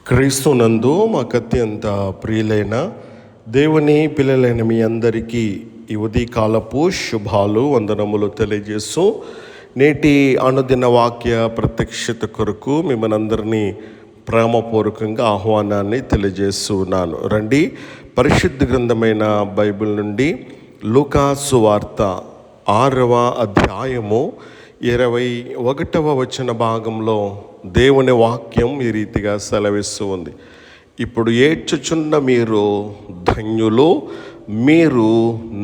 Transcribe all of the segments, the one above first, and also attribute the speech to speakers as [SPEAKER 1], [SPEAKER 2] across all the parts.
[SPEAKER 1] క్రీస్తునందు మాకు అత్యంత ప్రియులైన దేవుని పిల్లలైన మీ అందరికీ ఈ ఉదయకాలపు శుభాలు వందనములు తెలియజేస్తూ నేటి అనుదిన వాక్య ప్రత్యక్షత కొరకు మిమ్మల్ని అందరినీ ప్రేమపూర్వకంగా ఆహ్వానాన్ని తెలియజేస్తున్నాను. రండి, పరిశుద్ధ గ్రంథమైన బైబిల్ నుండి లూకా సువార్త 6వ అధ్యాయము 21వ వచన భాగంలో దేవుని వాక్యం ఈ రీతిగా సెలవిస్తూ ఉంది. ఇప్పుడు ఏడ్చుచున్న మీరు ధన్యులు, మీరు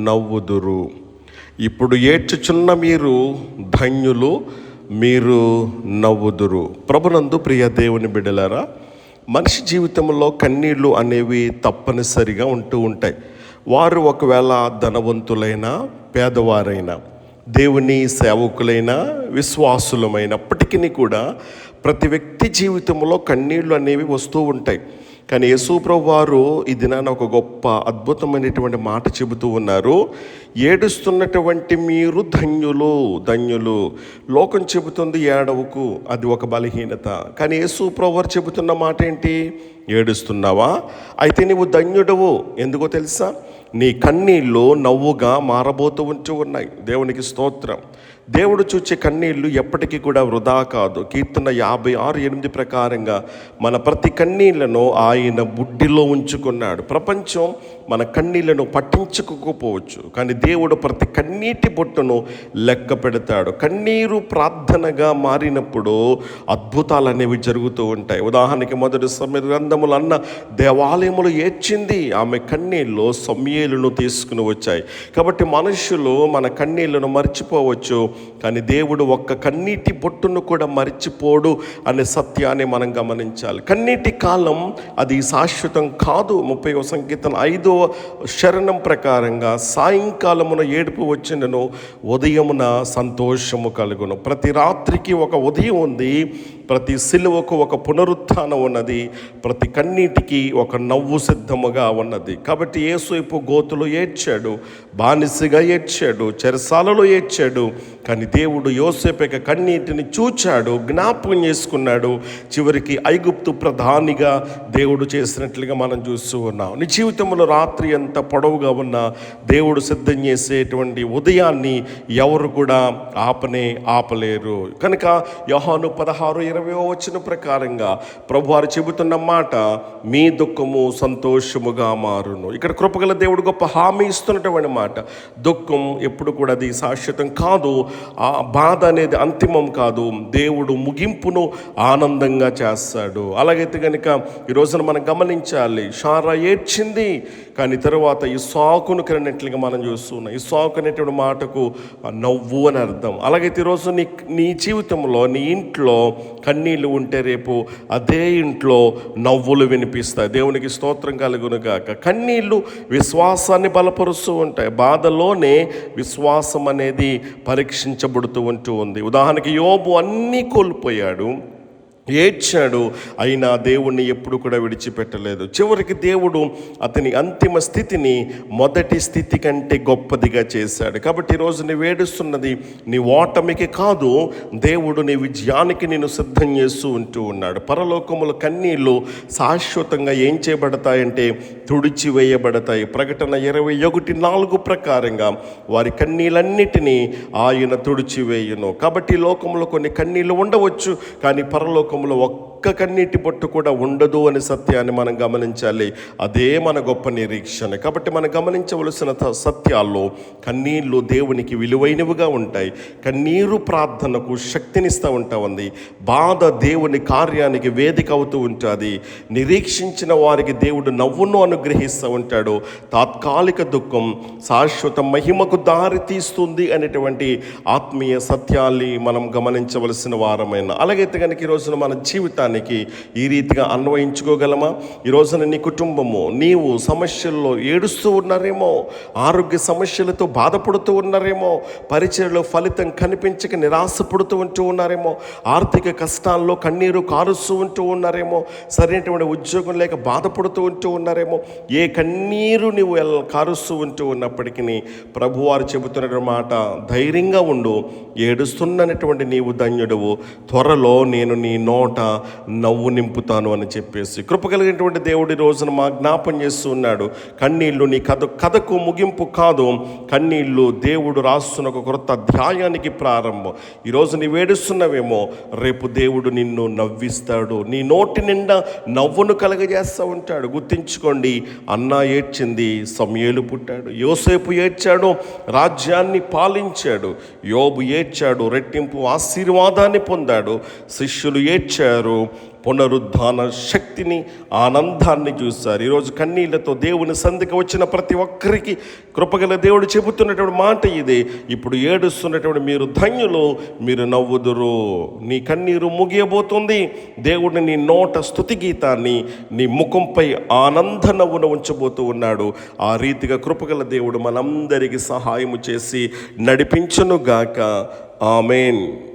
[SPEAKER 1] నవ్వుదురు. ఇప్పుడు ఏడ్చుచున్న మీరు ధన్యులు, మీరు నవ్వుదురు. ప్రభునందు ప్రియ దేవుని బిడ్డలారా, మనిషి జీవితంలో కన్నీళ్ళు అనేవి తప్పనిసరిగా ఉంటూ ఉంటాయి. వారు ఒకవేళ ధనవంతులైనా పేదవారైనా, దేవుని సేవకులైనా విశ్వాసులమైనప్పటికీ కూడా ప్రతి వ్యక్తి జీవితంలో కన్నీళ్ళు అనేవి వస్తూ ఉంటాయి. కానీ యేసు ప్రభువు వారు ఈ దినాన ఒక గొప్ప అద్భుతమైనటువంటి మాట చెబుతూ ఉన్నారు. ఏడుస్తున్నటువంటి మీరు ధన్యులు, ధన్యులు. లోకం చెబుతుంది ఏడవకు, అది ఒక బలహీనత. కానీ యేసు ప్రభువు వారు చెబుతున్న మాట ఏంటి? ఏడుస్తున్నావా? అయితే నీవు ధన్యుడవు. ఎందుకో తెలుసా? నీ కన్నీళ్ళు నవ్వుగా మారబోతూ ఉన్నాయి. దేవునికి స్తోత్రం. దేవుడు చూచే కన్నీళ్ళు ఎప్పటికీ కూడా వృధా కాదు. కీర్తన 56:8 ప్రకారంగా మన ప్రతి కన్నీళ్లను ఆయన బుడ్డిలో ఉంచుకున్నాడు. ప్రపంచం మన కన్నీళ్లను పట్టించుకోకపోవచ్చు, కానీ దేవుడు ప్రతి కన్నీటి బొట్టును లెక్క పెడతాడు. కన్నీరు ప్రార్థనగా మారినప్పుడు అద్భుతాలు అనేవి జరుగుతూ ఉంటాయి. ఉదాహరణకి మొదటి సమూయేలు గ్రంథములు అన్న దేవాలయములు ఏడ్చింది. ఆమె కన్నీళ్ళు సమూయేలును తీసుకుని వచ్చాయి. కాబట్టి మనుషులు మన కన్నీళ్లను మర్చిపోవచ్చు, కానీ దేవుడు ఒక్క కన్నీటి బొట్టును కూడా మర్చిపోడు అనే సత్యాన్ని మనం గమనించాలి. కన్నీటి కాలం అది శాశ్వతం కాదు. 30వ సంకీర్తన 5వ శరణం ప్రకారంగా సాయంకాలమున ఏడుపు వచ్చినను, ఉదయమున సంతోషము కలుగును. ప్రతి రాత్రికి ఒక ఉదయం ఉంది, ప్రతి సిలువకు ఒక పునరుత్థానం ఉన్నది, ప్రతి కన్నీటికి ఒక నవ్వు సిద్ధముగా ఉన్నది. కాబట్టి యేసు గోతులో ఏడ్చాడు, బానిసగా ఏడ్చాడు, చెరసాలలో ఏడ్చాడు. కానీ దేవుడు యోసేపు యొక్క కన్నీటిని చూచాడు, జ్ఞాపకం చేసుకున్నాడు. చివరికి ఐగుప్తు ప్రధానిగా దేవుడు చేసినట్లుగా మనం చూస్తూ ఉన్నాం. నీ జీవితంలో రాత్రి ఎంత పొడవుగా ఉన్నా దేవుడు సిద్ధం చేసేటువంటి ఉదయాన్ని ఎవరు కూడా ఆపలేరు. కనుక యోహాను 16:20 వచనం ప్రకారంగా ప్రభువారు చెబుతున్న మాట, మీ దుఃఖము సంతోషముగా మారును. ఇక్కడ కృపగల దేవుడు గొప్ప హామీ ఇస్తున్నటువంటి మాట. దుఃఖం ఎప్పుడు కూడా అది శాశ్వతం కాదు. ఆ బాధ అనేది అంతిమం కాదు. దేవుడు ముగింపును ఆనందంగా చేస్తాడు. అలాగైతే కనుక ఈ రోజున మనం గమనించాలి. షారా ఏడ్చింది, కానీ తర్వాత ఇస్సాకును కనినట్లుగా మనం చూస్తున్నాం. ఇస్సాకు అనేటువంటి మాటకు నవ్వు అని అర్థం. అలాగైతే ఈరోజు నీ జీవితంలో, నీ ఇంట్లో కన్నీళ్ళు ఉంటే రేపు అదే ఇంట్లో నవ్వులు వినిపిస్తాయి. దేవునికి స్తోత్రం కలుగును గాక. కన్నీళ్ళు విశ్వాసాన్ని బలపరుస్తూ ఉంటాయి. బాధలోనే విశ్వాసం అనేది పరీక్షించబడుతూ ఉంది. ఉదాహరణకి యోబు అన్నీ కోల్పోయాడు, ఏడ్చాడు, అయినా దేవుణ్ణి ఎప్పుడు కూడా విడిచిపెట్టలేదు. చివరికి దేవుడు అతని అంతిమ స్థితిని మొదటి స్థితి కంటే గొప్పదిగా చేశాడు. కాబట్టి ఈరోజు నీవు ఏడుస్తున్నది నీ ఓటమికి కాదు, దేవుడు నీ విజయానికి నేను సిద్ధం చేస్తూ ఉన్నాడు. పరలోకముల కన్నీళ్ళు శాశ్వతంగా ఏం చేయబడతాయంటే తుడిచివేయబడతాయి. ప్రకటన 21:4 ప్రకారంగా వారి కన్నీళ్ళన్నిటినీ ఆయన తుడిచివేయును. కాబట్టి లోకంలో కొన్ని కన్నీళ్ళు ఉండవచ్చు, కానీ పరలోకం ఒక్క కన్నీటి బొట్టు కూడా ఉండదు అనే సత్యాన్ని మనం గమనించాలి. అదే మన గొప్ప నిరీక్షణ. కాబట్టి మనం గమనించవలసిన సత్యాల్లో కన్నీళ్ళు దేవునికి విలువైనవిగా ఉంటాయి. కన్నీరు ప్రార్థనకు శక్తినిస్తూ ఉంటుంది. బాధ దేవుని కార్యానికి వేదిక అవుతూ ఉంటుంది. నిరీక్షించిన వారికి దేవుడు నవ్వును అనుగ్రహిస్తూ ఉంటాడు. తాత్కాలిక దుఃఖం శాశ్వత మహిమకు దారి తీస్తుంది అనేటువంటి ఆత్మీయ సత్యాన్ని మనం గమనించవలసిన వారమైన. అలాగైతే కనుక ఈరోజున మన జీవితానికి ఈ రీతిగా అన్వయించుకోగలమా? ఈ రోజున నీ కుటుంబము, నీవు సమస్యల్లో ఏడుస్తూ ఉన్నారేమో, ఆరోగ్య సమస్యలతో బాధపడుతూ ఉన్నారేమో, పరిచయలో ఫలితం కనిపించక నిరాశపడుతూ ఉన్నారేమో, ఆర్థిక కష్టాల్లో కన్నీరు కారుస్తూ ఉన్నారేమో, సరైనటువంటి ఉద్యోగం లేక బాధపడుతూ ఉన్నారేమో. ఏ కన్నీరు నీవు కారుస్తూ ఉన్నప్పటికీ ప్రభువారు చెబుతున్న మాట, ధైర్యంగా ఉండు, ఏడుస్తున్నటువంటి నీవు ధన్యుడవు, త్వరలో నేను నీ నోట నవ్వు నింపుతాను అని చెప్పేసి కృపగలిగినటువంటి దేవుడి రోజున మా జ్ఞాపం చేస్తూ ఉన్నాడు. కన్నీళ్ళు నీ కథకు ముగింపు కాదు, కన్నీళ్ళు దేవుడు రాస్తున్న ఒక కొత్త అధ్యాయానికి ప్రారంభం. ఈరోజు నీవు ఏడుస్తున్నవేమో, రేపు దేవుడు నిన్ను నవ్విస్తాడు, నీ నోటి నిండా నవ్వును కలగజేస్తూ ఉంటాడు. గుర్తించుకోండి, అన్నా ఏడ్చింది, సమూయేలు పుట్టాడు. యోసేపు ఏడ్చాడు, రాజ్యాన్ని పాలించాడు. యోబు ఏడ్చాడు, రెట్టింపు ఆశీర్వాదాన్ని పొందాడు. శిష్యులు ఏడ్చారు, పునరుద్ధాన శక్తిని, ఆనందాన్ని చూశారు. ఈరోజు కన్నీళ్లతో దేవుని సంధికి వచ్చిన ప్రతి ఒక్కరికి కృపగల దేవుడు చెబుతున్నటువంటి మాట ఇదే. ఇప్పుడు ఏడుస్తున్నటువంటి మీరు ధన్యులు, మీరు నవ్వుదురు. నీ కన్నీరు ముగియబోతుంది. దేవుడు నీ నోట స్తుతి గీతాన్ని, నీ ముఖంపై ఆనంద నవ్వును ఉంచబోతూ ఉన్నాడు. ఆ రీతిగా కృపగల దేవుడు మనందరికీ సహాయము చేసి నడిపించునుగాక. ఆమేన్.